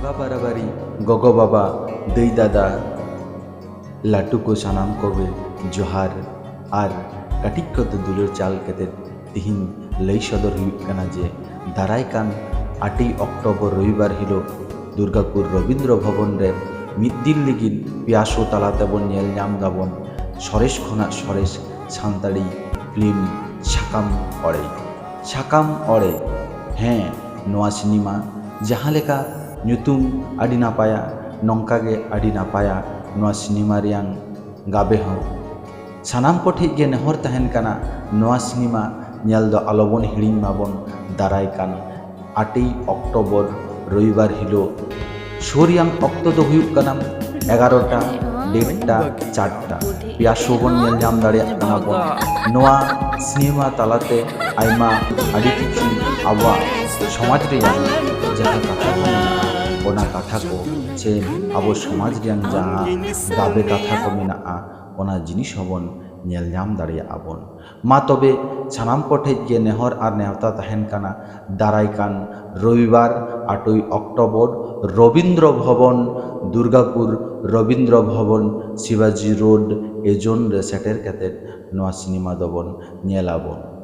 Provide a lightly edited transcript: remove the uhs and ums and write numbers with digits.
ᱵᱚᱸᱜᱟ ᱵᱟᱨᱟᱵᱟᱨᱤ ᱜᱚᱜᱚ ᱵᱟᱵᱟ ᱫᱟᱹᱭ ᱫᱟᱫᱟ ᱞᱟᱹᱴᱩ ᱠᱚ ᱥᱟᱱᱟᱢ ᱠᱚᱜᱮ ᱡᱚᱦᱟᱨ ᱟᱨ ᱠᱟᱹᱴᱤᱡ ᱠᱚᱫᱚ ᱫᱩᱞᱟᱹᱲ ᱪᱟᱞ ᱠᱟᱛᱮ ᱛᱤᱦᱤᱧ ᱞᱟᱹᱭ ᱥᱚᱫᱚᱨ ᱦᱩᱭᱩᱜ ᱠᱟᱱᱟ ᱡᱮ ᱫᱟᱨᱟᱭ ᱠᱟᱱ 8 ᱚᱠᱴᱳᱵᱚর রবিবার হিলোᱜ দুর্গাপুর রবীন্দ্র ভবন রে ᱢᱤᱫ ᱫᱤᱱ ᱞᱟᱹᱜᱤᱫ ᱯᱮᱭᱟ ᱥᱳ ᱛᱟᱞᱟ ᱛᱮᱵᱚᱱ ᱧᱮᱞ ᱧᱟᱢ ᱫᱟᱵᱚᱱ ᱥᱚᱨᱮᱥ ᱠᱷᱚᱱᱟᱜ ᱥᱚᱨᱮᱥ ᱥᱟᱱᱛᱟᱲᱤ ᱯᱷᱤᱞᱢ ᱥᱟᱠᱟᱢ ᱚᱲᱮ ᱦᱮᱸ ᱱᱚᱣᱟ ᱥᱤᱱᱮᱢᱟ ᱡᱟᱦᱟᱸ ᱞᱮᱠᱟ ᱧᱩᱛᱩᱢ ᱟᱹᱰᱤ ᱱᱟᱯᱟᱭᱟ ᱱᱚᱝᱠᱟ ᱜᱮ ᱟᱹᱰᱤ ᱱᱟᱯᱟᱭᱟ ᱱᱚᱣᱟ ᱥᱤᱱᱮᱢᱟ ᱨᱮᱭᱟᱝ ᱜᱟᱵᱮ ᱦᱚᱸ ᱥᱟᱱᱟᱢ ᱠᱚᱴᱷᱮᱡ ᱜᱮ ᱱᱮᱦᱚᱨ ᱛᱟᱦᱮᱱ ᱠᱟᱱᱟ ᱱᱚᱣᱟ ᱥᱤᱱᱮᱢᱟ ᱧᱮᱞ ᱫᱚ ᱟᱞᱚᱵᱚᱱ ᱦᱤᱲᱤᱧ ᱢᱟᱵᱚᱱ ᱫᱟᱨᱟᱭ ᱠᱟᱱ 8 ᱚᱠᱴᱳᱵᱚর রবিবার হিলোᱜ শো ᱨᱮᱭᱟᱝ ᱚᱠᱛᱚ ᱫᱚ ᱦᱩᱭᱩᱜ ᱠᱟᱱᱟ 11টা 1:30টা 4টা ᱯᱮᱭᱟ ᱥᱳ ᱵᱚᱱ ᱧᱮᱞ ᱧᱟᱢ ᱫᱟᱲᱮᱭᱟᱜ ᱠᱟᱱᱟ ᱵᱚᱱ ᱱᱚᱣᱟ ᱥᱤᱱᱮᱢᱟ ᱛᱟᱞᱟᱛᱮ ᱟᱭᱢᱟ ᱟᱹᱰᱤ ᱠᱤᱪᱷᱩ ᱟᱵᱚᱣᱟᱜ ᱥᱚᱢᱟᱡᱽ ᱨᱮᱭᱟᱜ ᱡᱟᱦᱟᱸ ᱠᱟᱛᱷᱟ ᱠᱚ ᱢᱮᱱᱟᱜᱼᱟ ᱚᱱᱟ ᱠᱟᱛᱷᱟ ᱠᱚ ᱥᱮ ᱟᱵᱚ ᱥᱚᱢᱟᱡᱽ ᱨᱮᱭᱟᱜ ᱡᱟᱦᱟᱸ ᱜᱟᱵᱮ ᱠᱟᱛᱷᱟ ᱠᱚ ᱢᱮᱱᱟᱜᱼᱟ ᱚᱱᱟ ᱡᱤᱱᱤᱥ ᱦᱚᱸᱵᱚᱱ ᱧᱮᱞ ᱧᱟᱢ ᱫᱟᱲᱮᱭᱟᱜᱼᱟ ᱵᱚᱱ ᱢᱟ ᱛᱚᱵᱮ ᱥᱟᱱᱟᱢ ᱠᱚᱴᱷᱮᱡ ᱜᱮ ᱱᱮᱦᱚᱨ ᱟᱨ ᱱᱮᱣᱛᱟ ᱛᱟᱦᱮᱱ ᱠᱟᱱᱟ ᱫᱟᱨᱟᱭ ᱠᱟᱱ রবিবার 8 অক্টোবর রবীন্দ্র ভবন দুর্গাপুর রবীন্দ্র ভবন শিবাজি রোড এজন রে সেটের কাতে নোয়া সিনেমা দবন ñᱮᱞᱟᱵᱚᱱ